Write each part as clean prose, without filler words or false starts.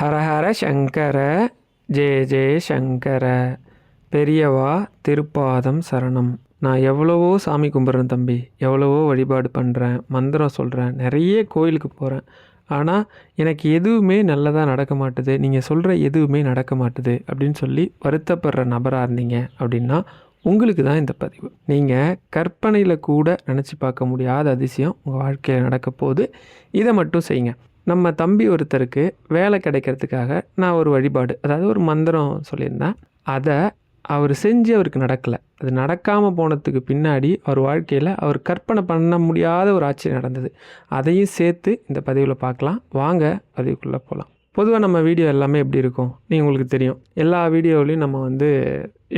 ஹரஹர சங்கர ஜெய ஜெய சங்கர பெரியவா திருப்பாதம் சரணம். நான் எவ்வளவோ சாமி கும்பிட்றேன் தம்பி, எவ்வளவோ வழிபாடு பண்ணுறேன், மந்திரம் சொல்கிறேன், நிறைய கோயிலுக்கு போகிறேன். ஆனால் எனக்கு எதுவுமே நல்லதாக நடக்க மாட்டுது, நீங்கள் சொல்கிற எதுவுமே நடக்க மாட்டுது அப்படின்னு சொல்லி வருத்தப்படுற நபராக இருந்தீங்க அப்படின்னா உங்களுக்கு தான் இந்த பதிவு. நீங்கள் கற்பனையில் கூட நினச்சி பார்க்க முடியாத அதிசயம் உங்கள் வாழ்க்கையில் நடக்க போகுது. இதை மட்டும் செய்யுங்க. நம்ம தம்பி ஒருத்தருக்கு வேலை கிடைக்கிறதுக்காக நான் ஒரு வழிபாடு, அதாவது ஒரு மந்திரம் சொல்லியிருந்தேன். அதை அவர் செஞ்சு அவருக்கு நடக்கலை. அது நடக்காமல் போனதுக்கு பின்னாடி அவர் வாழ்க்கையில் அவர் கற்பனை பண்ண முடியாத ஒரு ஆச்சரியம் நடந்தது. அதையும் சேர்த்து இந்த பதிவில் பார்க்கலாம். வாங்க பதிவுக்குள்ளே போகலாம். பொதுவாக நம்ம வீடியோ எல்லாமே எப்படி இருக்கும் நீங்கள் உங்களுக்கு தெரியும். எல்லா வீடியோவிலையும் நம்ம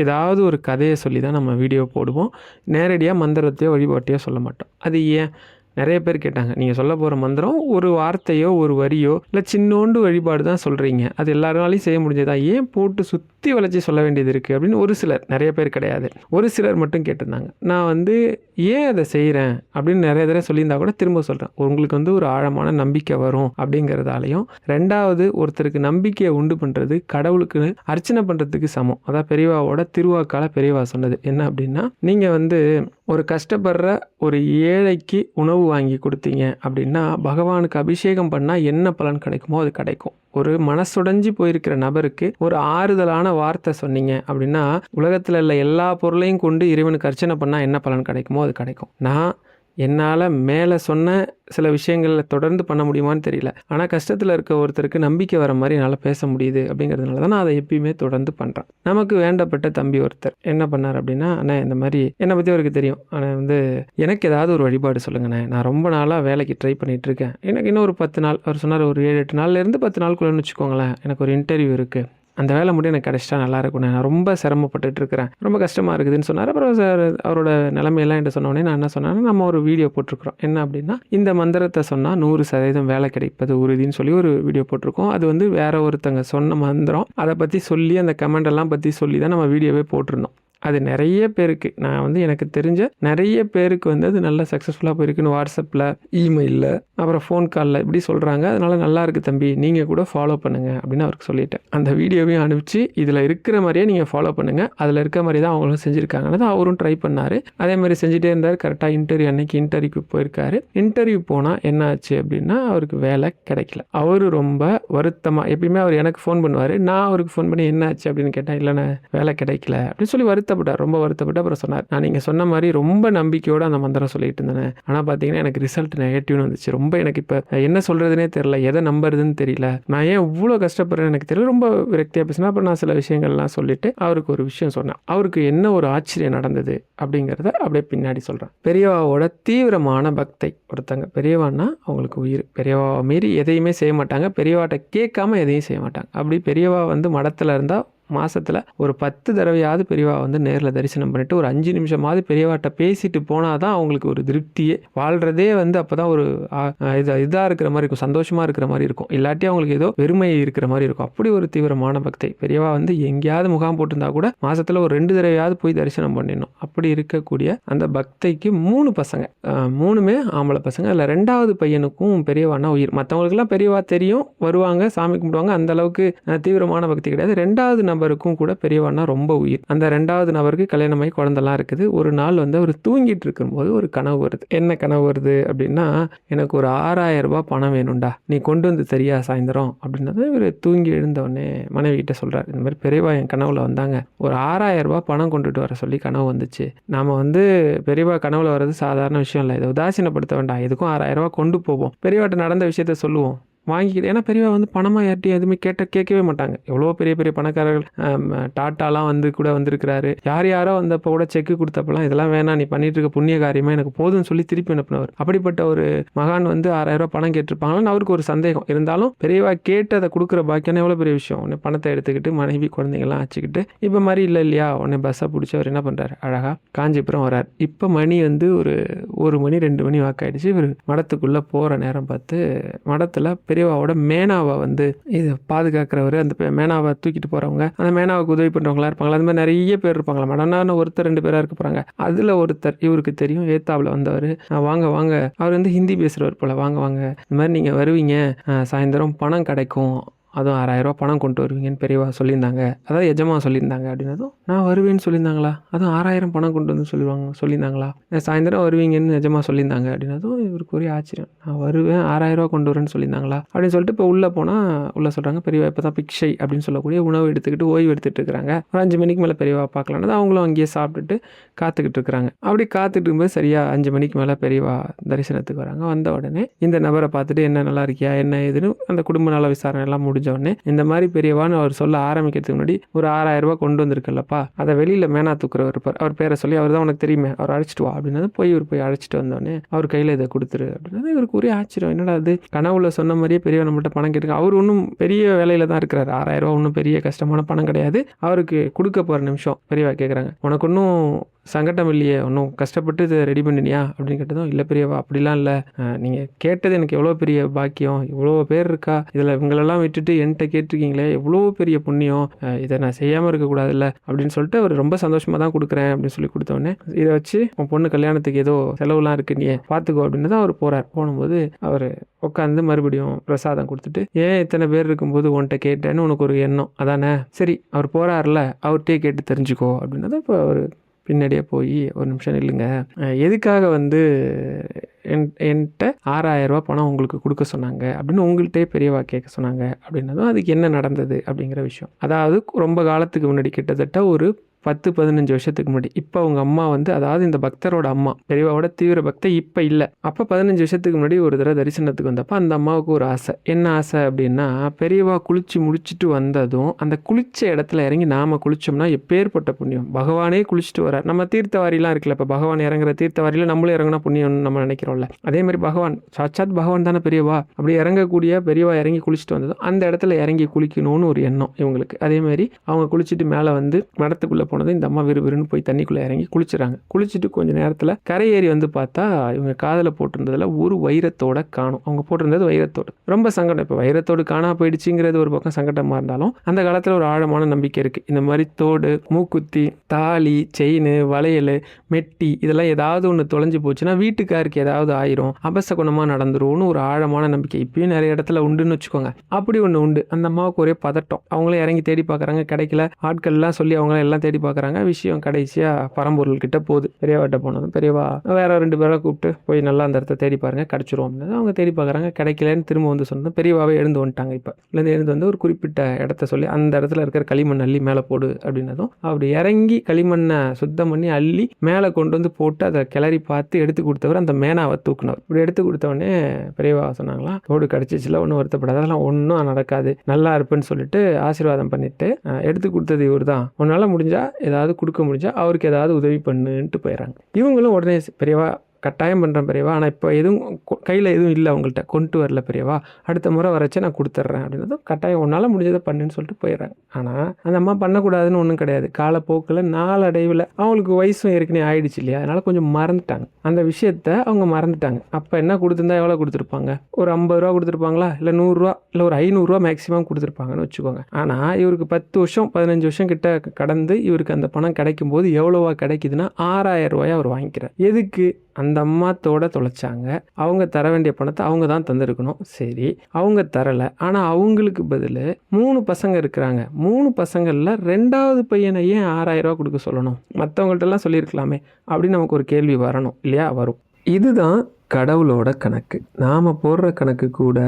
ஏதாவது ஒரு கதையை சொல்லி தான் நம்ம வீடியோ போடுவோம். நேரடியாக மந்திரத்தையோ வழிபாட்டையோ சொல்ல மாட்டோம். அது ஏன்? நிறைய பேர் கேட்டாங்க, நீங்கள் சொல்ல போகிற மந்திரம் ஒரு வார்த்தையோ ஒரு வரியோ இல்லை சின்னோண்டு வழிபாடு தான் சொல்கிறீங்க, அது எல்லாருனாலையும் செய்ய முடிஞ்சதா, ஏன் போட்டு சுற்றி வளைச்சி சொல்ல வேண்டியது இருக்குது அப்படின்னு ஒரு சிலர், நிறைய பேர் கிடையாது, ஒரு சிலர் மட்டும் கேட்டிருந்தாங்க. நான் ஏன் அதை செய்கிறேன் அப்படின்னு நிறைய தடவை சொல்லியிருந்தா கூட திரும்ப சொல்கிறேன். உங்களுக்கு ஒரு ஆழமான நம்பிக்கை வரும் அப்படிங்கிறதாலையும், ரெண்டாவது ஒருத்தருக்கு நம்பிக்கையை உண்டு பண்ணுறது கடவுளுக்கு அர்ச்சனை பண்ணுறதுக்கு சமம். அதான் பெரியவாவோட திருவாக்கால பெரியவா சொன்னது என்ன அப்படின்னா, நீங்கள் ஒரு கஷ்டப்படுற ஒரு ஏழைக்கு உணவு வாங்கி கொடுத்தீங்க அப்படின்னா பகவானுக்கு அபிஷேகம் பண்ணால் என்ன பலன் கிடைக்குமோ அது கிடைக்கும். ஒரு மனசுடைஞ்சு போயிருக்கிற நபருக்கு ஒரு ஆறுதலான வார்த்தை சொன்னீங்க அப்படின்னா உலகத்தில் உள்ள எல்லா பொருளையும் கொண்டு இறைவனுக்கு அர்ச்சனை பண்ணால் என்ன பலன் கிடைக்குமோ அது கிடைக்கும். என்னால் மேலே சொன்ன சில விஷயங்களில் தொடர்ந்து பண்ண முடியுமான்னு தெரியல, ஆனால் கஷ்டத்தில் இருக்க ஒருத்தருக்கு நம்பிக்கை வர மாதிரி என்னால் பேச முடியுது அப்படிங்கிறதுனால தான் நான் அதை எப்பயுமே தொடர்ந்து பண்ணுறேன். நமக்கு வேண்டப்பட்ட தம்பி ஒருத்தர் என்ன பண்ணார் அப்படின்னா, அண்ணே இந்த மாதிரி என்னை பற்றி அவருக்கு தெரியும், ஆனால் எனக்கு ஏதாவது ஒரு வழிபாடு சொல்லுங்கண்ணே, நான் ரொம்ப நாளாக வேலைக்கு ட்ரை பண்ணிகிட்டு இருக்கேன், எனக்கு இன்னும் ஒரு 10 நாள், அவர் சொன்னார் ஒரு 7-8 நாள்லேருந்து 10 நாளுக்குள்ளேன்னு வச்சுக்கோங்களேன், எனக்கு ஒரு இன்டர்வியூ இருக்குது, அந்த வேலை மட்டும் எனக்கு கிடைச்சிட்டா நல்லா இருக்குண்ணே, நான் ரொம்ப சிரமப்பட்டுட்டு இருக்கிறேன், ரொம்ப கஷ்டமாக இருக்குதுன்னு சொன்னார். அப்புறம் சார் அவரோட நிலைமையெல்லாம் என்கிட்ட சொன்னோடனே நான் என்ன சொன்னேன்னா, நம்ம ஒரு வீடியோ போட்டிருக்கிறோம். என்ன அப்படின்னா, இந்த மந்திரத்தை சொன்னால் 100% வேலை கிடைப்பது உறுதின்னு சொல்லி ஒரு வீடியோ போட்டிருக்கோம். அது வேற ஒருத்தங்க சொன்ன மந்திரம், அதை பற்றி சொல்லி அந்த கமெண்ட் எல்லாம் பற்றி சொல்லி தான் நம்ம வீடியோவே போட்டிருந்தோம். அது நிறைய பேருக்கு, நான் எனக்கு தெரிஞ்ச நிறைய பேருக்கு அது நல்லா சக்ஸஸ்ஃபுல்லாக போயிருக்குன்னு வாட்ஸ்அப்பில், இமெயிலில், அப்புறம் ஃபோன் காலில் இப்படி சொல்கிறாங்க. அதனால் நல்லா இருக்குது தம்பி, நீங்கள் கூட ஃபாலோ பண்ணுங்கள் அப்படின்னு அவருக்கு சொல்லிட்டேன். அந்த வீடியோவையும் அனுப்பிச்சு இதில் இருக்கிற மாதிரியே நீங்கள் ஃபாலோ பண்ணுங்கள், அதில் இருக்க மாதிரி தான் அவங்களும் செஞ்சுருக்காங்கன்னு தான் அவரும் ட்ரை பண்ணார். அதே மாதிரி செஞ்சுட்டே இருந்தார். கரெக்டாக அன்னைக்கு இன்டர்வியூக்கு போயிருக்காரு. இன்டர்வியூ போனால் என்ன ஆச்சு அப்படின்னா, அவருக்கு வேலை கிடைக்கல. அவர் ரொம்ப வருத்தமாக, எப்பயுமே அவர் எனக்கு ஃபோன் பண்ணுவார், நான் அவருக்கு ஃபோன் பண்ணி என்ன ஆச்சு அப்படின்னு கேட்டேன். இல்லைண்ணே வேலை கிடைக்கல அப்படின்னு சொல்லி ரொம்ப வருத்தப்பட்டு அப்புறம் சொன்னார், நான் நீங்கள் சொன்ன மாதிரி ரொம்ப நம்பிக்கையோடு அந்த மந்திரம் சொல்லிட்டு இருந்தேன், ஆனால் பார்த்தீங்கன்னா எனக்கு ரிசல்ட் நெகட்டிவ்னு வந்துச்சு. ரொம்ப எனக்கு இப்போ என்ன சொல்கிறதுனே தெரியல, எதை நம்புறதுன்னு தெரியல, நான் ஏன் இவ்வளோ கஷ்டப்படுறேன்னு எனக்கு தெரியல, ரொம்ப விரக்தியாக பேசினா. அப்புறம் நான் சில விஷயங்கள்லாம் சொல்லிட்டு அவருக்கு ஒரு விஷயம் சொன்னேன். அவருக்கு என்ன ஒரு ஆச்சரியம் நடந்தது அப்படிங்கிறத அப்படியே பின்னாடி சொல்கிறேன். பெரியவாவோட தீவிரமான பக்தை ஒருத்தங்க, பெரியவான்னா அவங்களுக்கு உயிர். பெரியவாவை மீறி எதையுமே செய்ய மாட்டாங்க, பெரியவாட்ட கேட்காம எதையும் செய்ய மாட்டாங்க. அப்படி பெரியவா மாடத்தில் இருந்தால் மாதத்தில் ஒரு 10 தடவையாவது பெரியவா நேரில் தரிசனம் பண்ணிவிட்டு ஒரு 5 நிமிஷமாவது பெரியவாட்ட பேசிட்டு போனால் தான் அவங்களுக்கு ஒரு திருப்தியே. வாழ்கிறதே அப்போ தான் ஒரு இதாக இருக்கிற மாதிரி இருக்கும், சந்தோஷமாக இருக்கிற மாதிரி இருக்கும். இல்லாட்டி அவங்களுக்கு ஏதோ வெறுமை இருக்கிற மாதிரி இருக்கும். அப்படி ஒரு தீவிரமான பக்தை பெரியவா. எங்கேயாவது முகாம் போட்டிருந்தா கூட மாதத்தில் ஒரு 2 தடவையாவது போய் தரிசனம் பண்ணிடணும். அப்படி இருக்கக்கூடிய அந்த பக்தைக்கு 3 பசங்க, 3மே ஆம்பளை பசங்க. அதில் 2வது பையனுக்கும் பெரியவானா உயிர். மற்றவங்களுக்குலாம் பெரியவா தெரியும், வருவாங்க, சாமி கும்பிடுவாங்க, அந்த அளவுக்கு தீவிரமான பக்தி கிடையாது. 2வது நபருக்கும் கூட பெரியவானா ரொம்ப உயிர். அந்த 2வது நபருக்கு கல்யாணமாகி குழந்தைலாம் இருக்குது. ஒரு நாள் அவர் தூங்கிட்டு இருக்கும்போது ஒரு கனவு வருது. என்ன கனவு வருது அப்படின்னா, எனக்கு ஒரு 6000 ரூபாய் பணம் வேணும்டா, நீ கொண்டு வந்து தரியா சாயந்தரம் அப்படின்னது. இவர் தூங்கி எழுந்தவுடனே மனைவி கிட்ட சொல்றாரு, இந்த மாதிரி பெரியவா என் கனவுல வந்தாங்க, ஒரு 6000 ரூபாய் பணம் கொண்டுட்டு வர சொல்லி கனவு வந்துச்சு. நாம பெரியவா கனவுல வர்றது சாதாரண விஷயம் இல்லை, இதை உதாசீனப்படுத்த வேண்டாம், எதுக்கும் 6000 ரூபாய் கொண்டு போவோம், பெரியவாட்ட நடந்த விஷயத்த சொல்லுவோம், வாங்கிக்கிட்டு. ஏன்னா பெரியவா பணமாக யார்ட்டையும் எதுவுமே கேட்கவே மாட்டாங்க. எவ்வளோ பெரிய பெரிய பணக்காரர்கள், டாட்டாலாம் கூட வந்திருக்கிறாரு. யாரோ வந்தப்போ கூட செக்கு கொடுத்தப்பெல்லாம் இதெல்லாம் வேணாம், நீ பண்ணிட்டு இருக்க புண்ணிய காரியமாக எனக்கு போதும்னு சொல்லி திருப்பி அனுப்பினவர். அப்படிப்பட்ட ஒரு மகான் 6000 ரூபாய் பணம் கேட்டிருப்பாங்களான்னு அவருக்கு ஒரு சந்தேகம். இருந்தாலும் பெரியவா கேட்டு அதை கொடுக்குற பாக்கியான எவ்வளோ பெரிய விஷயம். உன்னை பணத்தை எடுத்துக்கிட்டு மனைவி குழந்தைங்கள்லாம் வச்சுக்கிட்டு இப்போ மாதிரி இல்லை இல்லையா, உன்னை பஸ்ஸை பிடிச்சி அவர் என்ன பண்ணுறாரு, அழகாக காஞ்சிபுரம் வர்றார். இப்போ மணி ஒரு 1 மணி 2 மணி வாக்காயிடுச்சு. இவர் மடத்துக்குள்ளே போகிற நேரம் பார்த்து மடத்தில் பெரியவாவோட மேனாவை இது பாதுகாக்கிறவர், அந்த மேனாவை தூக்கிட்டு போகிறவங்க, அந்த மேனாவுக்கு உதவி பண்ணுறவங்களா இருப்பாங்களா, அந்த மாதிரி நிறைய பேர் இருப்பாங்களா. மடனான ஒருத்தர் 2 பேராக இருக்க போகிறாங்க. அதில் ஒருத்தர் இவருக்கு தெரியும், ஏத்தாவில் வந்தவர், வாங்க வாங்க, அவர் ஹிந்தி பேசுகிறவர் போல், வாங்க வாங்க, இந்த மாதிரி நீங்கள் வருவீங்க, சாயந்தரம் பணம் கிடைக்கும் அதுவும் 6000 பணம் கொண்டு வருவீங்கன்னு பெரியவா சொல்லியிருந்தாங்க, அதாவது எஜமா சொல்லியிருந்தாங்க அப்படின்னதும், நான் வருவேன்னு சொல்லியிருந்தாங்களா, அதுவும் 6000 பணம் கொண்டு வந்து சொல்லியிருந்தாங்களா, சாயந்தரம் வருவீங்கன்னு எஜமா சொல்லியிருந்தாங்க அப்படின்னதும் இவருக்கு ஒரே ஆச்சரியம். நான் வருவேன், 6000 கொண்டு வரேன்னு சொல்லியிருந்தாங்களா அப்படின்னு சொல்லிட்டு இப்போ உள்ளே போனால் உள்ளே சொல்கிறாங்க, பெரியவா இப்போ தான் பிக்ஷை அப்படின்னு சொல்லக்கூடிய உணவு எடுத்துக்கிட்டு ஓய்வு எடுத்துகிட்டு இருக்கிறாங்க. ஒரு 5 மணிக்கு மேலே பெரியவா பார்க்கலான்னு அவங்களும் அங்கேயே சாப்பிட்டுட்டு காத்துக்கிட்டு இருக்கிறாங்க. அப்படி காத்துட்டு இருக்கும்போது சரியாக 5 மணிக்கு மேலே பெரியவா தரிசனத்துக்கு வராங்க. வந்த உடனே இந்த நபரை பார்த்துட்டு, என்ன நல்லா இருக்கியா, என்ன ஏதுன்னு அந்த குடும்ப நல விசாரணை எல்லாம் முடிஞ்ச உடனே, இந்த மாதிரி பெரியவான்னு அவர் சொல்ல ஆரம்பிக்கிறதுக்கு முன்னாடி, ஒரு 6000 கொண்டு வந்திருக்கல்லப்பா, அதை வெளியில் மேனா தூக்குறவர் இருப்பார், அவர் பேரை சொல்லி, அவர் தான் உனக்கு தெரியுமே, அவர் அழைச்சிட்டு வா அப்படின்னது, போய் அழைச்சிட்டு வந்தோடனே அவர் கையில் இதை கொடுத்துரு அப்படின்னது இவருக்கு ஒரே ஆச்சரியம். என்னடா அது, கனவுல சொன்ன மாதிரியே பெரியவா நம்மகிட்ட பணம் கேட்டுங்க. அவர் ஒன்றும் பெரிய வேலையில தான் இருக்கிறார், 6000 ஒன்றும் பெரிய கஷ்டமான பணம் கிடையாது. அவருக்கு கொடுக்க போகிற நிமிஷம் பெரியவா கேட்குறாங்க, உனக்கு ஒன்றும் சங்கடம் இல்லையே, ஒன்றும் கஷ்டப்பட்டு இதை ரெடி பண்ணினியா அப்படின்னு கேட்டதும், இல்லை பெரியவா அப்படிலாம் இல்லை, நீங்கள் கேட்டது எனக்கு எவ்வளோ பெரிய பாக்கியம், இவ்வளோ பேர் இருக்கா, இதில் இவங்களெல்லாம் விட்டுட்டு என்கிட்ட கேட்டிருக்கீங்களே, எவ்வளோ பெரிய புண்ணியம், இதை நான் செய்யாமல் இருக்கக்கூடாதுல்ல அப்படின்னு சொல்லிட்டு அவர் ரொம்ப சந்தோஷமாக தான் கொடுக்குறேன் அப்படின்னு சொல்லி கொடுத்தோடனே, இதை வச்சு உன் பொண்ணு கல்யாணத்துக்கு ஏதோ செலவுலாம் இருக்கு, நீ பார்த்துக்கோ அப்படின்னு தான் அவர் போகிறார். போகும்போது அவர் உட்காந்து மறுபடியும் பிரசாதம் கொடுத்துட்டு, ஏன் இத்தனை பேர் இருக்கும்போது உன்கிட்ட கேட்டேன்னு உனக்கு ஒரு எண்ணம் அதானே, சரி அவர் போகிறார்ல அவர்கிட்டயே கேட்டு தெரிஞ்சுக்கோ அப்படின்னது. இப்போ அவர் பின்னாடியே போய், ஒரு நிமிஷம் நில்லுங்க, எதுக்காக வந்து என்கிட்ட 6000 பணம் உங்களுக்கு கொடுக்க சொன்னாங்க அப்படின்னு உங்கள்கிட்டே பெரியவா கேட்க சொன்னாங்க அப்படின்னதும், அதுக்கு என்ன நடந்தது அப்படிங்கிற விஷயம். அதாவது ரொம்ப காலத்துக்கு முன்னாடி, கிட்டத்தட்ட ஒரு 10-15 வருஷத்துக்கு முன்னாடி, இப்போ அவங்க அம்மா வந்து, அதாவது இந்த பக்தரோட அம்மா, பெரியவாவோட தீவிர பக்தை இப்போ இல்லை, அப்போ 15 வருஷத்துக்கு முன்னாடி ஒரு தடவை தரிசனத்துக்கு வந்தப்போ அந்த அம்மாவுக்கு ஒரு ஆசை. என்ன ஆசை அப்படின்னா, பெரியவா குளிச்சு முடிச்சுட்டு வந்ததும் அந்த குளிச்ச இடத்துல இறங்கி நாம குளிச்சோம்னா எப்பேற்பட்ட புண்ணியம், பகவானே குளிச்சுட்டு வரார். நம்ம தீர்த்தவாரிலாம் இருக்குல்ல, இப்போ பகவான் இறங்குற தீர்த்தவாரியில் நம்மளும் இறங்கினா புண்ணியம்னு நம்ம நினைக்கிறோம்ல, அதே மாதிரி பகவான் சாட்சாத் பகவான் தானே பெரியவா, அப்படி இறங்கக்கூடிய பெரியவா இறங்கி குளிச்சுட்டு வந்ததும் அந்த இடத்துல இறங்கி குளிக்கணும்னு ஒரு எண்ணம் இவங்களுக்கு. அதே மாதிரி அவங்க குளிச்சுட்டு மேலே வந்து மடத்துக்குள்ளே போனது, இந்த அம்மா விறுவிறுன்னு போய் தண்ணிக்குள்ளே இறங்கி குளிச்சுறாங்க. குளிச்சுட்டு கொஞ்ச நேரத்தில் கரை ஏறி வந்து பார்த்தா, இவங்க காதில் போட்டிருந்ததில் ஒரு வைரத்தோட காணும். அவங்க போட்டிருந்தது வைரத்தோடு. ரொம்ப சங்கடம். இப்போ வைரத்தோடு காணா போயிடுச்சுங்கிறது ஒரு பக்கம் சங்கடமாக இருந்தாலும், அந்த காலத்தில் ஒரு ஆழமான நம்பிக்கை இருக்குது. இந்த மாதிரி தோடு, மூக்குத்தி, தாலி, செயின், வளையல், மெட்டி, இதெல்லாம் ஏதாவது ஒன்று தொலைஞ்சு போச்சுன்னா வீட்டுக்காருக்கு ஏதாவது ஆயிரும், அபசகுணமாக நடந்துரும்னு ஒரு ஆழமான நம்பிக்கை இப்பயும் நிறைய இடத்துல உண்டுன்னு வச்சுக்கோங்க. அப்படி ஒன்று உண்டு. அந்த அம்மாவுக்கு ஒரே பதட்டம். அவங்களே இறங்கி தேடி பார்க்குறாங்க, கிடைக்கல. ஆட்கள்லாம் சொல்லி அவங்கள எல்லாம் தேடி பார்க்குறாங்க. விஷயம் கடைசியாக பரம்பொருள் கிட்ட போகுது. பெரியவாட்ட போனதும் பெரியவா வேற 2 பேரை கூப்பிட்டு போய் நல்லா அந்த இடத்த தேடி பாருங்க, கிடைச்சிரும் அப்படின்னு. அவங்க தேடி பார்க்குறாங்க, கிடைக்கலன்னு திரும்ப வந்து சொன்னதும் பெரியவாவே எழுந்து வந்துட்டாங்க. இப்போ எழுந்து வந்து ஒரு குறிப்பிட்ட இடத்த சொல்லி, அந்த இடத்துல இருக்கிற களிமண் அள்ளி மேலே போடு அப்படின்னதும் அப்படி இறங்கி களிமண்ணை சுத்தம் பண்ணி அள்ளி மேலே கொண்டு வந்து போட்டு அதை கிளறி பார்த்து எடுத்து கொடுத்தவர் அந்த மேனாவை தூக்குனவர். இப்படி எடுத்து கொடுத்தவொடனே பெரியவா சொன்னாங்களா, தோடு கிடச்சிச்சுல, ஒன்றும் வருத்தப்படாது, அதெல்லாம் ஒன்றும் நடக்காது, நல்லா இருப்புன்னு சொல்லிட்டு ஆசீர்வாதம் பண்ணிட்டு, எடுத்து கொடுத்தது இவர் தான், உன்னால் முடிஞ்சா ஏதாவது கொடுக்க முடிஞ்சா அவருக்கு ஏதாவது உதவி பண்ணுன்ட்டு போயிடறாங்க. இவங்களும் உடனே பெரியவா கட்டாயம் பண்ணுறேன் பெரியவா, ஆனால் இப்போ எதுவும் கையில் எதுவும் இல்லை, அவங்கள்ட்ட கொண்டு வரல பெரியவா, அடுத்த முறை வரச்சே நான் கொடுத்துட்றேன் அப்படின்னதும், கட்டாயம் உன்னால் முடிஞ்சதை பண்ணுன்னு சொல்லிட்டு போயிடுறாங்க. ஆனால் அந்த அம்மா பண்ணக்கூடாதுன்னு ஒன்றும் கிடையாது. காலப்போக்கில் நாளடைவில் அவங்களுக்கு வயசும் ஏற்கனவே ஆயிடுச்சு இல்லையா, அதனால் கொஞ்சம் மறந்துட்டாங்க அந்த விஷயத்த. அவங்க மறந்துட்டாங்க. அப்போ என்ன கொடுத்துருந்தா எவ்வளோ கொடுத்துருப்பாங்க, ஒரு 50 ரூபா கொடுத்துருப்பாங்களா, இல்லை 100 ரூபா, இல்லை ஒரு 500 ரூபா மேக்ஸிமம் கொடுத்துருப்பாங்கன்னு வச்சுக்கோங்க. ஆனால் இவருக்கு 10 வருஷம் 15 வருஷம் கிட்ட கடந்து இவருக்கு அந்த பணம் கிடைக்கும் போது எவ்வளோவா கிடைக்குதுன்னா 6000 ரூபாயை அவர் வாங்கிக்கிறார். எதுக்கு? அந்த அம்மா தோட தொலைச்சாங்க, அவங்க தர வேண்டிய பணத்தை அவங்க தான் தந்திருக்கணும். சரி, அவங்க தரலை. ஆனால் அவங்களுக்கு பதில் 3 பசங்க இருக்கிறாங்க. 3 பசங்களில் 2வது பையனை ஏன் 6000 ரூபா கொடுக்க சொல்லணும், மற்றவங்கள்ட்டெல்லாம் சொல்லியிருக்கலாமே அப்படின்னு நமக்கு ஒரு கேள்வி வரணும் இல்லையா? வரும். இதுதான் கடவுளோட கணக்கு. நாம் போடுற கணக்கு கூட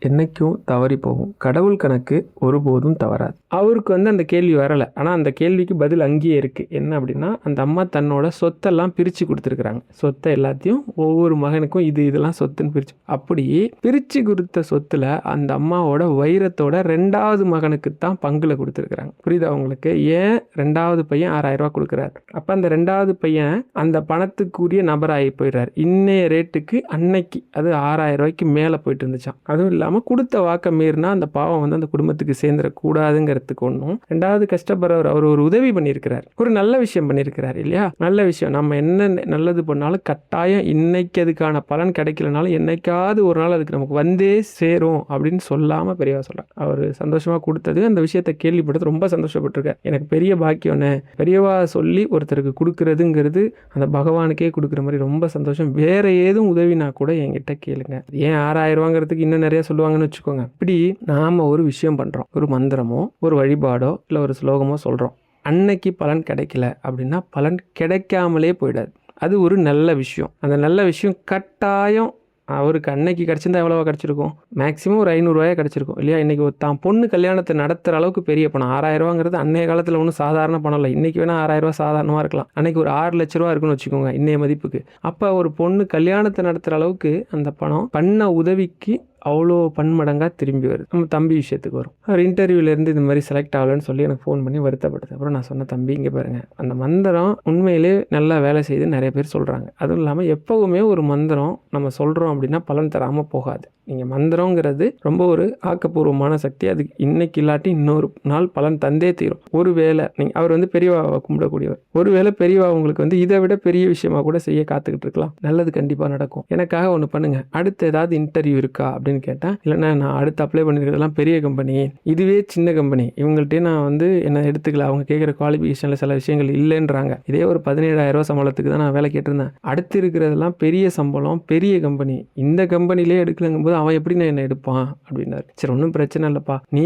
என்றைக்கும் தவறி போகும். கடவுள் கணக்கு ஒருபோதும் தவறாது. அவருக்கு வந்து அந்த கேள்வி வரலை, ஆனால் அந்த கேள்விக்கு பதில் அங்கேயே இருக்குது. என்ன அப்படின்னா, அந்த அம்மா தன்னோட சொத்தெல்லாம் பிரித்து கொடுத்துருக்குறாங்க. சொத்தை எல்லாத்தையும் ஒவ்வொரு மகனுக்கும் இதெல்லாம் சொத்துன்னு பிரித்து, அப்படி பிரித்து கொடுத்த சொத்தில் அந்த அம்மாவோட வைரத்தோட 2வது மகனுக்கு தான் பங்குல கொடுத்துருக்குறாங்க. புரியுதா உங்களுக்கு? ஏன் 2வது பையன் 6000 ரூபா கொடுக்குறாரு? அப்போ அந்த 2வது பையன் அந்த பணத்துக்குரிய நபராகி போயிடுறாரு. இன்னைய ரேட்டுக்கு அன்னைக்கு அது 6000 ரூபாய்க்கு மேலே போயிட்டு இருந்துச்சான். அதுவும் இல்லாமல் கொடுத்த வாக்க மீறினா அந்த பாவம் வந்து அந்த குடும்பத்துக்கு சேர்ந்துடக்கூடாதுங்கிறதுக்கு ஒன்றும். 2வது கஷ்டப்படுறவர், அவர் ஒரு உதவி பண்ணியிருக்கிறார், ஒரு நல்ல விஷயம் பண்ணியிருக்கிறார் இல்லையா? நல்ல விஷயம். நம்ம என்ன நல்லது பண்ணாலும் கட்டாயம் இன்னைக்கு அதுக்கான பலன் கிடைக்கலனாலும் என்னைக்காவது ஒரு நாள் அதுக்கு நமக்கு வந்தே சேரும் அப்படின்னு சொல்லாமல் பெரியவா சொல்கிறார். அவர் சந்தோஷமாக கொடுத்தது, அந்த விஷயத்தை கேள்விப்பட்டது ரொம்ப சந்தோஷப்பட்டிருக்கார். எனக்கு பெரிய பாக்கியம்னு பெரியவா சொல்லி ஒருத்தருக்கு கொடுக்கறதுங்கிறது அந்த பகவானுக்கே கொடுக்குற மாதிரி ரொம்ப சந்தோஷம். வேற ஏதும் உதவி உதவினா கூட என்கிட்ட கேளுங்க. ஏன் 6,000 ரூபாங்கிறதுக்கு இன்னும் நிறைய சொல்லுவாங்கன்னு வச்சுக்கோங்க. இப்படி நாம் ஒரு விஷயம் பண்ணுறோம், ஒரு மந்திரமோ ஒரு வழிபாடோ இல்லை ஒரு ஸ்லோகமோ சொல்கிறோம். அன்னைக்கு பலன் கிடைக்கல அப்படின்னா பலன் கிடைக்காமலே போயிடாது. அது ஒரு நல்ல விஷயம். அந்த நல்ல விஷயம் கட்டாயம் அவருக்கு அன்னைக்கு கிடச்சிருந்தா எவ்வளோவா கிடச்சிருக்கும்? மேக்ஸிமம் ஒரு 500 ரூபாயே கிடச்சிருக்கும் இல்லையா? இன்றைக்கி ஒரு தான் பொண்ணு கல்யாணத்தை நடத்துகிற அளவுக்கு பெரிய பணம் 6,000 ரூபாங்கிறது அன்றைய காலத்தில் ஒன்றும் சாதாரண பணம் இல்லை. இன்றைக்கி வேணால் 6,000 ரூபா சாதாரணமாக இருக்கலாம். அன்றைக்கி ஒரு 6 லட்ச ரூபா இருக்குன்னு வச்சுக்கோங்க இன்றைய மதிப்புக்கு. அப்போ ஒரு பொண்ணு கல்யாணத்தை நடத்துகிற அளவுக்கு அந்த பணம் பண்ண உதவிக்கு அவ்வளோ பன்மடங்காக திரும்பி வருது. நம்ம தம்பி விஷயத்துக்கு வரும். அவர் இன்டர்வியூலேருந்து இந்த மாதிரி செலக்ட் ஆகலன்னு சொல்லி எனக்கு ஃபோன் பண்ணி வருத்தப்படுது. அப்புறம் நான் சொன்ன, தம்பி இங்கே பாருங்கள், அந்த மந்திரம் உண்மையிலே நல்லா வேலை செய்யுதுன்னு நிறைய பேர் சொல்கிறாங்க. அதுவும் இல்லாமல் எப்போவுமே ஒரு மந்திரம் நம்ம சொல்கிறோம் அப்படின்னா பலன் தராமல் போகாது. நீங்கள் மந்திரங்கிறது ரொம்ப ஒரு ஆக்கப்பூர்வமான சக்தி. அது இன்னைக்கு இல்லாட்டி இன்னொரு நாள் பலன் தந்தே தீரும். ஒருவேளை நீங்கள் அவர் பெரியவாவை கும்பிடக்கூடியவர், ஒருவேளை பெரியவா உங்களுக்கு இதை விட பெரிய விஷயமா கூட செய்ய காத்துக்கிட்டு இருக்கலாம். நல்லது கண்டிப்பாக நடக்கும். எனக்காக ஒன்று பண்ணுங்கள், அடுத்து ஏதாவது இன்டர்வியூ இருக்கா அப்படின்னு கேட்டேன். இல்லைன்னா நான் அடுத்து அப்ளை பண்ணிருக்கிறதெல்லாம் பெரிய கம்பெனி, இதுவே சின்ன கம்பெனி, இவங்கள்ட்டே நான் என்ன எடுத்துக்கல, அவங்க கேட்குற குவாலிஃபிகேஷனில் சில விஷயங்கள் இல்லைன்றாங்க. இதே ஒரு 17,000 ரூபா சம்பளத்துக்கு தான் நான் வேலை கேட்டிருந்தேன். அடுத்து இருக்கிறதெல்லாம் பெரிய சம்பளம், பெரிய கம்பெனி, இந்த கம்பெனிலே எடுக்கலங்கும் போது அவன் எப்படி நான் என்ன எடுப்பான் அப்படின்னாரு. சரி, ஒன்றும் பிரச்சனை இல்லைப்பா, நீ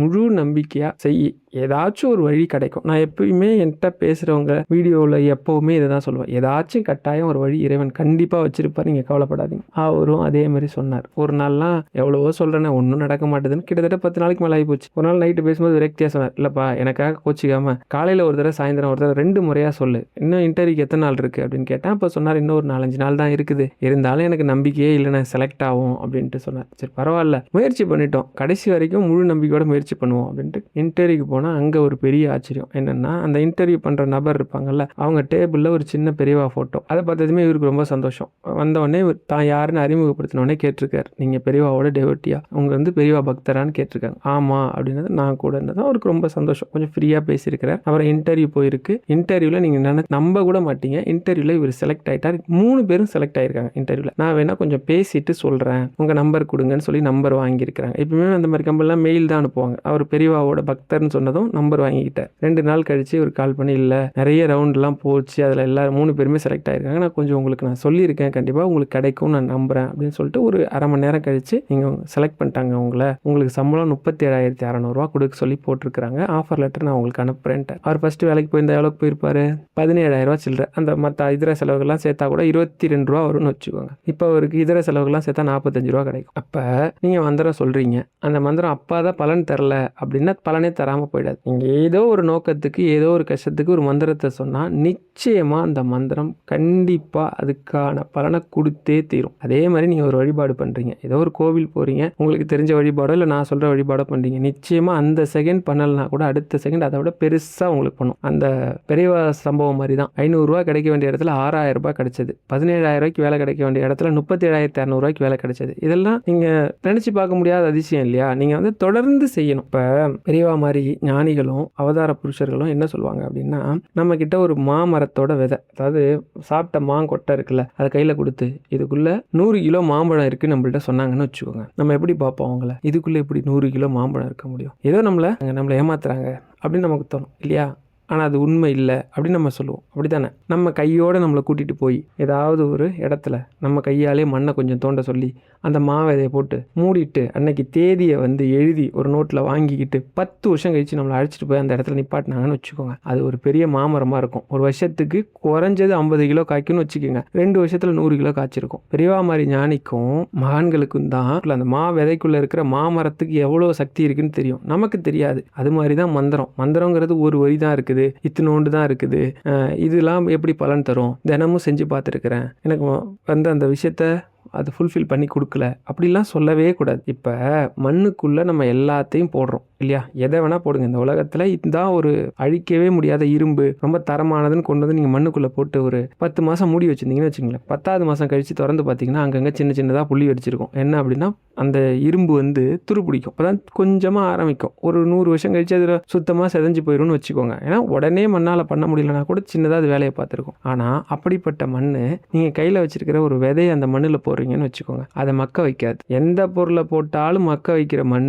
முழு நம்பிக்கையாக செய், ஏதாச்சும் ஒரு வழி கிடைக்கும். நான் எப்பயுமே என்கிட்ட பேசுகிறவங்க வீடியோவில் எப்போவுமே இதை தான் சொல்லுவேன், ஏதாச்சும் கட்டாயம் ஒரு வழி இறைவன் கண்டிப்பாக வச்சிருப்பார், நீங்கள் கவலைப்படாதீங்க. அவரும் அதே மாதிரி சொன்னார். ஒரு நாள்லாம் எவ்வளவோ சொல்கிறேன்னு ஒன்றும் நடக்க மாட்டேதுன்னு கிட்டத்தட்ட 10 நாளைக்கு மேலே ஆகி போச்சு. ஒரு நாள் நைட்டு பேசும்போது விரக்தியாக சொன்னார், இல்லைப்பா எனக்காக கோச்சிக்காமல் காலையில் ஒரு தடவை சாயந்தரம் ஒரு தடவை 2 முறையாக சொல்லு, இன்னும் இன்டர்வியூக்கு எத்தனை நாள் இருக்குது அப்படின்னு கேட்டேன். அப்போ சொன்னார், இன்னும் ஒரு 4-5 நாள் தான் இருக்குது, இருந்தாலும் எனக்கு நம்பிக்கையே இல்லை நான் செலக்ட் ஆகும் அப்படின்ட்டு சொன்னார். சரி பரவாயில்ல, முயற்சி பண்ணிட்டோம், கடைசி வரைக்கும் முழு நம்பிக்கையோட முயற்சி பண்ணுவோம் அப்படின்ட்டு இன்டர்வியூக்கு போனால் அங்கே ஒரு பெரிய ஆச்சரியம் என்னென்னா, அந்த இன்டர்வியூ பண்ணுற நபர் இருப்பாங்கல்ல, அவங்க டேபிளில் ஒரு சின்ன பெரியவா ஃபோட்டோ. அதை பார்த்ததுமே இவருக்கு ரொம்ப சந்தோஷம். வந்தவொடனே தான் யாருன்னு அறிமுகப்படுத்தினோடனே கேட்டிருக்காரு, நீங்கள் பெரியவாவோட டெவோட்டியா, அவங்க பெரியவா பக்தரான்னு கேட்டிருக்காங்க. ஆமாம் அப்படின்னது நான் கூட இருந்தது. அவருக்கு ரொம்ப சந்தோஷம், கொஞ்சம் ஃப்ரீயாக பேசியிருக்கிறார். அப்புறம் இன்டர்வியூ போயிருக்கு. இன்டர்வியூவில் நீங்கள் நம்ப கூட மாட்டீங்க, இன்டர்வியூவில் இவர் செலக்ட் ஆகிட்டார். 3 பேரும் செலக்ட் ஆகிருக்காங்க இன்டர்வியூவில். நான் வேணால் கொஞ்சம் பேசிட்டு சொல்கிறேன், உங்கள் நம்பர் கொடுங்கன்னு சொல்லி நம்பர் வாங்கியிருக்கிறாங்க. எப்பவுமே அந்த மாதிரி கம்பெனிலாம் மெயில் தான் அனுப்புவாங்க. அவர் பெரியவாவோட பக்தர்னு சொன்னதும் நம்பர் வாங்கிக்கிட்டார். 2 நாள் கழிச்சு ஒரு கால் பண்ணி, இல்லை நிறைய ரவுண்ட்லாம் போச்சு, அதில் எல்லாரும் 3 பேருமே செலக்ட் ஆகிருக்காங்க, நான் கொஞ்சம் உங்களுக்கு நான் சொல்லியிருக்கேன், கண்டிப்பாக உங்களுக்கு கிடைக்கும் நான் நம்புகிறேன் அப்படின்னு சொல்லிட்டு ஒரு அரை மணி நேரம் கழிச்சு நீங்கள் செலக்ட் பண்ணிட்டாங்க உங்களுக்கு சம்பளம் 37,600 ரூபா கொடுக்க சொல்லி போட்டிருக்கிறாங்க, ஆஃபர் லெட்டர் நான் உங்களுக்கு அனுப்புறேன்ட்டு. அவர் ஃபஸ்ட்டு வேலைக்கு போயிருந்தா எவ்வளோக்கு போயிருப்பாரு? 17,000 ரூபா சில்லற. அந்த மற்ற இதர செலவுகள்லாம் சேர்த்தா கூட 22 ரூபா வரும்னு வச்சுக்கோங்க. இப்போ அவருக்கு இதர செலவுகள்லாம் சேர்த்தா 45 ரூபா கிடைக்கும். அப்போ நீங்கள் மந்திரம் சொல்கிறீங்க, அந்த மந்திரம் அப்பா தான் பலன் தரல அப்படின்னா பலனே தராமல் போயிடாது. நீங்கள் ஏதோ ஒரு நோக்கத்துக்கு ஏதோ ஒரு கஷ்டத்துக்கு ஒரு மந்திரத்தை சொன்னால் நிச்சயமாக அந்த மந்திரம் கண்டிப்பாக அதுக்கான பலனை கொடுத்தே தீரும். அதே மாதிரி நீங்கள் ஒரு வழிபாடு பண்ணுறீங்க, ஏதோ ஒரு கோவில் போகிறீங்க, உங்களுக்கு தெரிஞ்ச வழிபாடோ இல்லை நான் சொல்கிற வழிபாடோ பண்ணுறீங்க, நிச்சயமாக அந்த செகண்ட் பண்ணலனா கூட அடுத்த செகண்ட் அதை விட பெருசாக உங்களுக்கு பண்ணும். அந்த பெரியவா சம்பவம் மாதிரி தான். 500 ரூபா கிடைக்க வேண்டிய இடத்துல 6,000 ரூபாய் கிடைச்சது, 17,000 ரூபாய்க்கு வேலை கிடைக்க வேண்டிய இடத்துல 37,600 ரூபாய்க்கு வேலை கிடைச்சது. இதெல்லாம் நீங்கள் நினச்சி பார்க்க முடியாத அதிசயம் இல்லையா? நீங்கள் தொடர்ந்து செய்யணும். இப்போ பெரியவா மாதிரி ஞானிகளும் அவதார புருஷர்களும் என்ன சொல்லுவாங்க அப்படின்னா, நம்ம கிட்ட ஒரு மாமரத்தோட விதை, அதாவது சாப்பிட்ட மாங்கொட்டை இருக்குல்ல, அதை கையில் கொடுத்து இதுக்குள்ள 100 கிலோ மாம்பழம் இருக்குன்னு நம்மள்ட்ட சொன்னாங்கன்னு வச்சுக்கோங்க, நம்ம எப்படி பார்ப்போம் அவங்கள? இதுக்குள்ள எப்படி 100 கிலோ மாம்பழம் இருக்க முடியும்? ஏதோ நம்மளை ஏமாத்துறாங்க அப்படின்னு நமக்கு தோணும் இல்லையா? ஆனால் அது உண்மை இல்லை அப்படின்னு நம்ம சொல்லுவோம், அப்படி தானே? நம்ம கையோடு நம்மளை கூட்டிகிட்டு போய் ஏதாவது ஒரு இடத்துல நம்ம கையாலே மண்ணை கொஞ்சம் தோண்ட சொல்லி அந்த மாவிதையை போட்டு மூடிட்டு அன்னைக்கு தேதியை எழுதி ஒரு நோட்டில் வாங்கிக்கிட்டு 10 வருஷம் கழித்து நம்மளை அழைச்சிட்டு போய் அந்த இடத்துல நிப்பாட்டினாங்கன்னு வச்சுக்கோங்க, அது ஒரு பெரிய மாமரமாக இருக்கும். ஒரு வருஷத்துக்கு குறைஞ்சது 50 கிலோ காய்க்குன்னு வச்சுக்கோங்க, 2 வருஷத்தில் 100 கிலோ காய்ச்சிருக்கும். பெரியவா மாதிரி ஞானிக்கும் மகான்களுக்கும் தான் அந்த மா விதைக்குள்ளே இருக்கிற மாமரத்துக்கு எவ்வளோ சக்தி இருக்குன்னு தெரியும், நமக்கு தெரியாது. அது மாதிரி தான் மந்திரங்கிறது ஒரு வரி தான் இருக்குது, இத்தினோண்டு தான் இருக்குது, இதெல்லாம் எப்படி பலன் தரும்? தினமும் செஞ்சு பார்த்துருக்கிறேன், எனக்கு அந்த விஷயத்த அது ஃபுல்ஃபில் பண்ணி கொடுக்கல அப்படிலாம் சொல்லவே கூடாது. இப்போ மண்ணுக்குள்ளே நம்ம எல்லாத்தையும் போடுறோம் இல்லையா? எதை வேணால் போடுங்க, இந்த உலகத்தில் இதுதான் ஒரு அழிக்கவே முடியாத இரும்பு, ரொம்ப தரமானதுன்னு கொண்டு நீங்கள் மண்ணுக்குள்ளே போட்டு ஒரு 10 மாதம் மூடி வச்சுருந்தீங்கன்னு வச்சுங்களேன், 10வது மாதம் கழித்து திறந்து பார்த்தீங்கன்னா அங்கங்கே சின்ன சின்னதாக புள்ளி வச்சிருக்கும். என்ன அப்படின்னா அந்த இரும்பு துரு பிடிக்கும், அப்போ தான் கொஞ்சமாக ஆரம்பிக்கும். ஒரு 100 வருஷம் கழித்து அதில் சுத்தமாக செதஞ்சு போயிடும்னு வச்சுக்கோங்க. ஏன்னா உடனே மண்ணால் பண்ண முடியலனா கூட சின்னதாக அது வேலையை பார்த்துருக்கும். ஆனால் அப்படிப்பட்ட மண் நீங்கள் கையில் வச்சுருக்கிற ஒரு விதையை அந்த மண்ணில் போடுறீங்கன்னு வச்சுக்கோங்க, அதை மக்க வைக்காது. எந்த பொருளை போட்டாலும் மக்க வைக்கிற மண்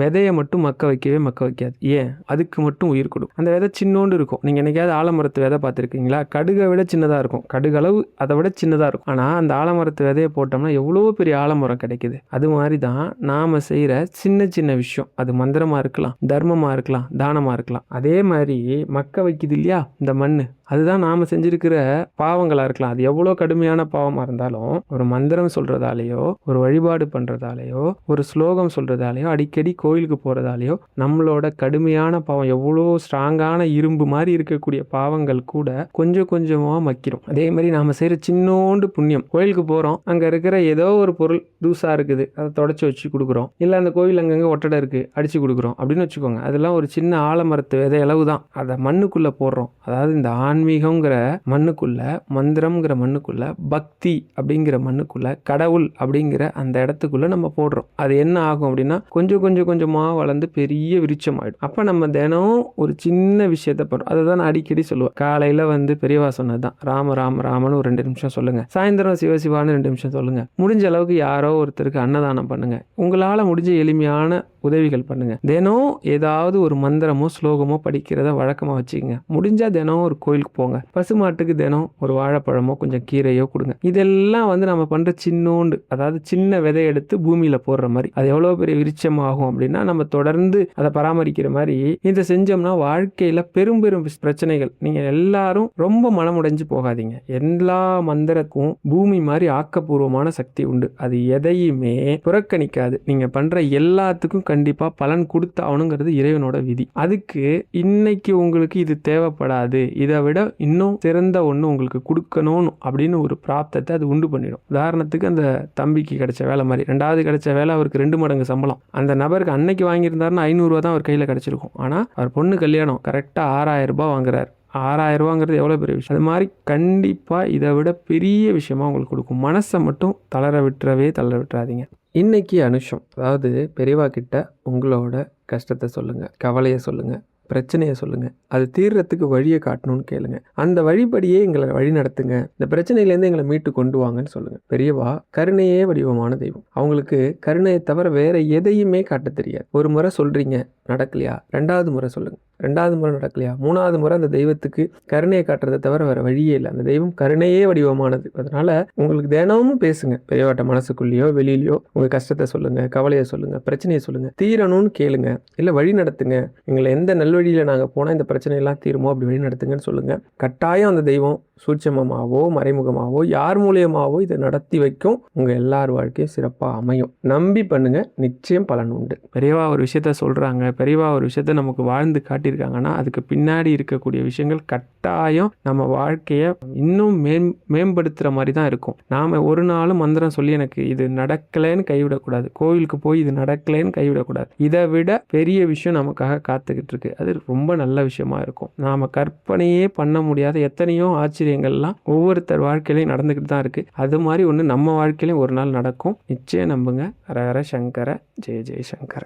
விதையை மட்டும் மக்க வைக்காது. ஏன்? அதுக்கு மட்டும் உயிர் கொடுக்கும். அந்த விதை சின்னோண்டு இருக்கும். நீங்கள் என்னைக்காவது ஆலமரத்து விதை பார்த்துருக்கீங்களா? கடுகை விட சின்னதாக இருக்கும். கடுகளவு அதை விட சின்னதாக இருக்கும். ஆனால் அந்த ஆலமரத்து விதையை போட்டோம்னா எவ்வளோ பெரிய ஆலமரம் கிடைக்குது. அது மாதிரி தான் நாம் செய்கிற சின்ன சின்ன விஷயம், அது மந்திரமாக இருக்கலாம், தர்மமாக இருக்கலாம், தானமாக இருக்கலாம். அதே மாதிரி மக்க வைக்குது இல்லையா இந்த மண், அதுதான் நாம் செஞ்சிருக்கிற பாவங்களாக இருக்கலாம். அது எவ்வளோ கடுமையான பாவமாக இருந்தாலும் ஒரு மந்திரம் சொல்கிறதாலேயோ, ஒரு வழிபாடு பண்ணுறதாலேயோ, ஒரு ஸ்லோகம் சொல்கிறதாலேயோ, அடிக்கடி கோயிலுக்கு போகிறதாலேயோ நம்மளோட கடுமையான பாவம், எவ்வளோ ஸ்ட்ராங்கான இரும்பு மாதிரி இருக்கக்கூடிய பாவங்கள் கூட கொஞ்சம் கொஞ்சமாக மக்கிரும். அதே மாதிரி நாம் செய்கிற சின்னோண்டு புண்ணியம், கோயிலுக்கு போகிறோம், அங்கே இருக்கிற ஏதோ ஒரு பொருள் தூசாக இருக்குது, அதை தொடச்சி வச்சு கொடுக்குறோம். இல்லை அந்த கோயில் அங்கங்கே ஒட்டடை இருக்குது, அடித்து கொடுக்குறோம் அப்படின்னு வச்சுக்கோங்க. அதெல்லாம் ஒரு சின்ன ஆலமரத்து விதை அளவு தான். அதை மண்ணுக்குள்ளே போடுறோம். அதாவது இந்த ஆன்மீகங்கிற மண்ணுக்குள்ள, மந்திரம்ங்கிற மண்ணுக்குள்ள, பக்தி அப்படிங்கிற மண்ணுக்குள்ள, கடவுள் அப்படிங்கிற அந்த இடத்துக்குள்ள நம்ம போடுறோம். அது என்ன ஆகும் அப்படின்னா கொஞ்சம் கொஞ்சம் கொஞ்சமாக வளர்ந்து பெரிய விருட்சம் ஆகிடும். அப்போ நம்ம தினம் ஒரு சின்ன விஷயத்த பண்ணுறோம். அதை தான் நான் அடிக்கடி சொல்லுவேன். காலையில் பெரியவா சொன்னது தான், ராம ராம ராமன்னு ஒரு 2 நிமிஷம் சொல்லுங்கள். சாயந்தரம் சிவசிவான்னு 2 நிமிஷம் சொல்லுங்கள். முடிஞ்ச அளவுக்கு யாரோ ஒருத்தருக்கு அன்னதானம் பண்ணுங்கள். உங்களால் முடிஞ்ச எளிமையான உதவிகள் பண்ணுங்க. தினம் ஏதாவது ஒரு மந்திரமோ ஸ்லோகமோ படிக்கிறத வழக்கமாக வச்சுக்கோங்க. முடிஞ்சால் தினம் ஒரு கோயிலுக்கு போங்க. பசுமாட்டுக்கு தினம் ஒரு வாழைப்பழமோ கொஞ்சம் கீரையோ கொடுங்க. இதெல்லாம் நம்ம பண்ணுற சின்னோண்டு, அதாவது சின்ன விதை எடுத்து பூமியில் போடுற மாதிரி, அது எவ்வளோ பெரிய விருட்சமாகும் அப்படின்னா நம்ம தொடர்ந்து அதை பராமரிக்கிற மாதிரி இதை செஞ்சோம்னா வாழ்க்கையில் பெரும் பெரும் பிரச்சனைகள். நீங்கள் எல்லாரும் ரொம்ப மனமுடைஞ்சு போகாதீங்க. எல்லா மந்திரக்கும் பூமி மாதிரி ஆக்கப்பூர்வமான சக்தி உண்டு. அது எதையுமே புறக்கணிக்காது. நீங்கள் பண்ணுற எல்லாத்துக்கும் கண்டிப்பாக பலன் கொடுத்தாகணுங்கிறது இறைவனோட விதி. அதுக்கு இன்னைக்கு உங்களுக்கு இது தேவைப்படாது, இதை விட இன்னும் சிறந்த ஒன்று உங்களுக்கு கொடுக்கணும் அப்படின்னு ஒரு பிராப்தத்தை அது உண்டு பண்ணிடும். உதாரணத்துக்கு அந்த தம்பிக்கு கிடைச்ச வேலை மாதிரி, 2வது கிடைச்ச வேலை அவருக்கு 2 மடங்கு சம்பளம். அந்த நபருக்கு அன்னைக்கு வாங்கியிருந்தாருன்னா 500 ரூபா தான் அவர் கையில் கிடைச்சிருக்கும். ஆனால் அவர் பொண்ணு கல்யாணம் கரெக்டாக 6000 ரூபாய் வாங்குறாரு. 6000 ரூபாங்கிறது எவ்வளோ பெரிய விஷயம். அது மாதிரி கண்டிப்பாக இதை விட பெரிய விஷயமா உங்களுக்கு கொடுக்கும். மனசை மட்டும் தளர விட்டுறாதீங்க. இன்னைக்கு அனுஷம், அதாவது பெரியவா கிட்ட உங்களோட கஷ்டத்தை சொல்லுங்கள், கவலையை சொல்லுங்கள், பிரச்சனையை சொல்லுங்கள். அது தீர்றதுக்கு வழியை காட்டணும்னு கேளுங்க. அந்த வழிபடியே எங்களை வழி நடத்துங்க, இந்த பிரச்சனையிலேருந்து எங்களை மீட்டு கொண்டு வாங்கன்னு சொல்லுங்கள். பெரியவா கருணையே வடிவமான தெய்வம். அவங்களுக்கு கருணையை தவிர வேற எதையுமே காட்ட தெரியாது. ஒரு முறை சொல்கிறீங்க நடக்கலையா, 2வது முறை சொல்லுங்கள். 2வது முறை நடக்கலையா, 3வது முறை அந்த தெய்வத்துக்கு கருணையை காட்டுறதை தவிர வேற வழியே இல்லை. அந்த தெய்வம் கருணையே வடிவமானது. அதனால உங்களுக்கு தினமும் பேசுங்க. பெரியவாட்ட மனசுக்குள்ளேயோ வெளியிலையோ உங்கள் கஷ்டத்தை சொல்லுங்கள், கவலையை சொல்லுங்கள், பிரச்சனையை சொல்லுங்கள். தீரணும்னு கேளுங்க, இல்லை வழி நடத்துங்க. எங்களை எந்த நல்வழியில் நாங்கள் போனால் இந்த பிரச்சனையெல்லாம் தீருமோ அப்படி வழி நடத்துங்கன்னு சொல்லுங்கள். கட்டாயம் அந்த தெய்வம் சூட்சமமாவோ மறைமுகமாவோ யார் மூலியமாவோ இதை நடத்தி வைக்கும். உங்கள் எல்லார் வாழ்க்கையும் சிறப்பாக அமையும். நம்பி பண்ணுங்க, நிச்சயம் பலன் உண்டு. பெரியவா ஒரு விஷயத்த சொல்கிறாங்க, பெரியவா ஒரு விஷயத்த நமக்கு வாழ்ந்து காட்டியிருக்காங்கன்னா அதுக்கு பின்னாடி இருக்கக்கூடிய விஷயங்கள் கட்டாயம் நம்ம வாழ்க்கையை இன்னும் மேம்படுத்துகிற மாதிரி தான் இருக்கும். நாம் ஒரு நாளும் மந்திரம் சொல்லி எனக்கு இது நடக்கலைன்னு கைவிடக்கூடாது, கோவிலுக்கு போய் இது நடக்கலைன்னு கைவிடக்கூடாது. இதை விட பெரிய விஷயம் நமக்காக காத்துக்கிட்டு இருக்கு. அது ரொம்ப நல்ல விஷயமா இருக்கும். நாம் கற்பனையே பண்ண முடியாத எத்தனையோ ஆச்சரியங்கள்லாம் ஒவ்வொருத்தர் வாழ்க்கையிலையும் நடந்துக்கிட்டு தான் இருக்குது. அது மாதிரி ஒன்று நம்ம வாழ்க்கையிலையும் ஒரு நாள் நடக்கும். நிச்சயம் நம்புங்க. ஹர ஹர சங்கர, ஜெய ஜெய சங்கர.